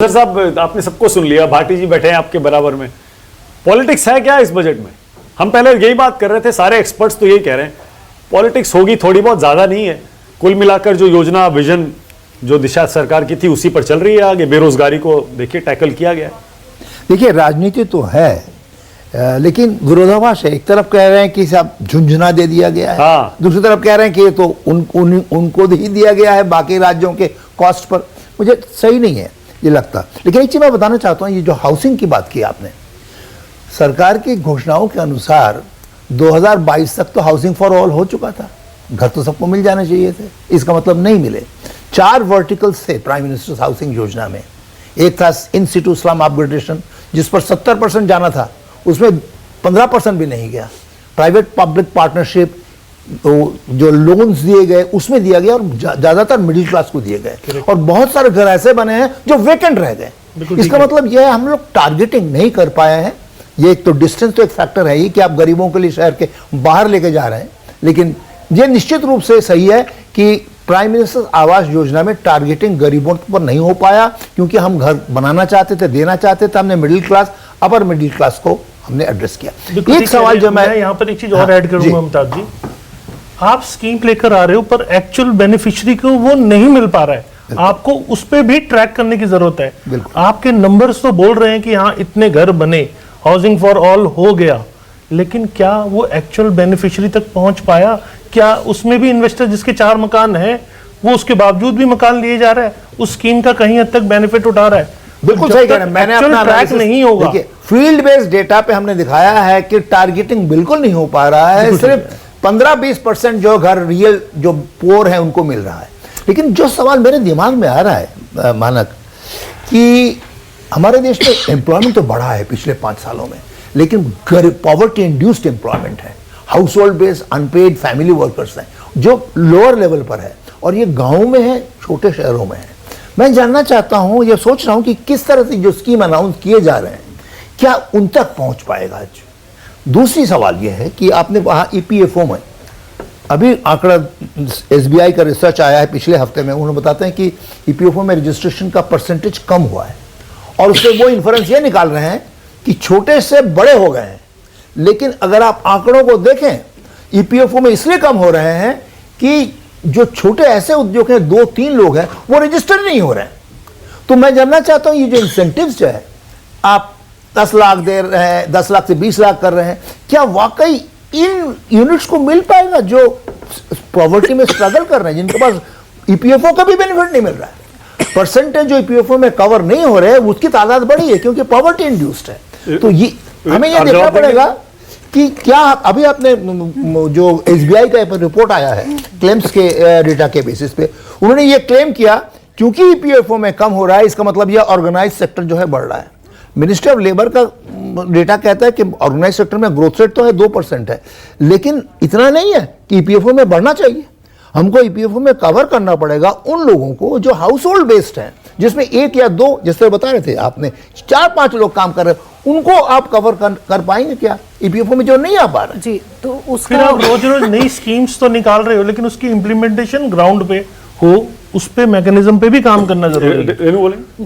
खट्टर साहब, आपने सबको सुन लिया, भाटी जी बैठे हैं आपके बराबर में। पॉलिटिक्स है क्या इस बजट में? हम पहले यही बात कर रहे थे, सारे एक्सपर्ट्स तो यही कह रहे हैं पॉलिटिक्स होगी थोड़ी बहुत, ज्यादा नहीं है। कुल मिलाकर जो योजना, विजन, जो दिशा सरकार की थी उसी पर चल रही है आगे। बेरोजगारी को देखिए टैकल किया गया। देखिए राजनीति तो है लेकिन विरोधाभास है। एक तरफ कह रहे हैं कि सब झुंझुना दे दिया गया है, हाँ। दूसरी तरफ कह रहे हैं कि ये तो उनको ही दिया गया है बाकी राज्यों के कॉस्ट पर। मुझे सही नहीं है ये लगता। लेकिन एक चीज मैं बताना चाहता हूँ, ये जो हाउसिंग की बात की आपने, सरकार की घोषणाओं के अनुसार 2022 तक तो हाउसिंग फॉर ऑल हो चुका था, घर तो सबको मिल जाने चाहिए थे। इसका मतलब नहीं मिले। 4 वर्टिकल्स थे प्राइम मिनिस्टर्स हाउसिंग योजना में। एक था इन सिटू स्लम अपग्रेडेशन, जिस पर 70% जाना था, उसमें 15% भी नहीं गया। प्राइवेट पब्लिक पार्टनरशिप, जो लोन्स दिए गए उसमें दिया गया, और ज्यादातर मिडिल क्लास को दिए गए, और बहुत सारे घर ऐसे बने हैं जो वेकेंट रह गए। इसका मतलब यह है हम लोग टारगेटिंग नहीं कर पाए हैं। ये एक तो डिस्टेंस तो एक फैक्टर है ही कि आप गरीबों के लिए शहर के बाहर लेके जा रहे हैं, लेकिन ये निश्चित रूप से सही है कि प्राइम मिनिस्टर आवास योजना में टारगेटिंग गरीबों पर नहीं हो पाया, क्योंकि हम घर बनाना चाहते थे, देना चाहते थे। हमने middle class, upper middle class को हमने एड्रेस किया। एक सवाल जो मैं यहाँ पर एक चीज और ऐड करूंगा मुमताज जी, आप स्कीम लेकर आ रहे हो पर एक्चुअल बेनिफिशियरी को वो नहीं मिल पा रहा है, आपको उस पर भी ट्रैक करने की जरूरत है। आपके नंबर्स तो बोल रहे हैं कि हाँ इतने घर बने, हाउसिंग फॉर ऑल हो गया, लेकिन क्या वो एक्चुअल बेनिफिशियरी तक पहुंच पाया? क्या उसमें भी इन्वेस्टर जिसके 4 मकान है वो उसके बावजूद भी मकान लिए जा रहा है, उस स्कीम का कहीं हद तक बेनिफिट उठा रहा है? बिल्कुल सही कह रहे हैं। मैंने अपना ट्रैक नहीं होगा। देखिए फील्ड बेस्ड डेटा पे हमने दिखाया है कि टारगेटिंग बिल्कुल नहीं हो पा रहा है। सिर्फ 15-20% जो घर रियल जो पोर है उनको मिल रहा है। लेकिन जो सवाल मेरे दिमाग में आ रहा है मानक, कि हमारे देश में एम्प्लॉयमेंट तो बढ़ा है पिछले 5 सालों में, लेकिन पॉवर्टी इंड्यूस्ड एम्प्लॉयमेंट है, household based unpaid family workers हैं जो लोअर लेवल पर है, और ये गाँव में है, छोटे शहरों में है। मैं जानना चाहता हूं, ये सोच रहा हूं कि किस तरह से जो स्कीम अनाउंस किए जा रहे हैं क्या उन तक पहुंच पाएगा आज। दूसरी सवाल यह है कि आपने वहाँ ईपीएफओ में अभी आंकड़ा एसबीआई का रिसर्च आया है पिछले हफ्ते में, उन्होंने बताते हैं कि ईपीएफओ में रजिस्ट्रेशन का परसेंटेज कम हुआ है, और उससे वो इन्फ्रेंस ये निकाल रहे हैं कि छोटे से बड़े हो गए हैं। लेकिन अगर आप आंकड़ों को देखें, ईपीएफओ में इसलिए कम हो रहे हैं कि जो छोटे ऐसे उद्योग हैं, 2-3 लोग हैं, वो रजिस्टर नहीं हो रहे हैं। तो मैं जानना चाहता हूं ये जो इंसेंटिव्स जो है, आप 10 लाख दे रहे हैं, 10 लाख से 20 लाख कर रहे हैं, क्या वाकई इन यूनिट्स को मिल पाएगा जो पॉवर्टी में स्ट्रगल कर रहे हैं, जिनके पास ईपीएफओ का भी बेनिफिट नहीं मिल रहा है? परसेंटेज जो ईपीएफओ में कवर नहीं हो रहे हैं उसकी तादाद बढ़ी है क्योंकि पॉवर्टी इंड्यूस्ड है। तो ये हमें ये देखना पड़ेगा कि क्या अभी आपने जो एसबीआई का रिपोर्ट आया है क्लेम्स के डेटा के बेसिस पे, उन्होंने ये क्लेम किया क्योंकि ईपीएफओ में कम हो रहा है, इसका मतलब यह ऑर्गेनाइज सेक्टर जो है बढ़ रहा है। मिनिस्ट्री ऑफ लेबर का डेटा कहता है कि ऑर्गेनाइज सेक्टर में ग्रोथ रेट तो है 2%, है, लेकिन इतना नहीं है कि ईपीएफओ में बढ़ना चाहिए। हमको ईपीएफओ में कवर करना पड़ेगा उन लोगों को जो हाउस होल्ड बेस्ड हैं, जिसमें 1 या 2, जैसे बता रहे थे आपने, 4-5 लोग काम कर रहे हैं, उनको आप कवर कर पाएंगे क्या ईपीएफओ में जो नहीं आ पा रहे? जी, तो उसका आप रोज नई स्कीम्स तो निकाल रहे हो, लेकिन उसकी इंप्लीमेंटेशन ग्राउंड पे हो, उस पे मैकेनिज्म पे भी काम करना जरूरी है।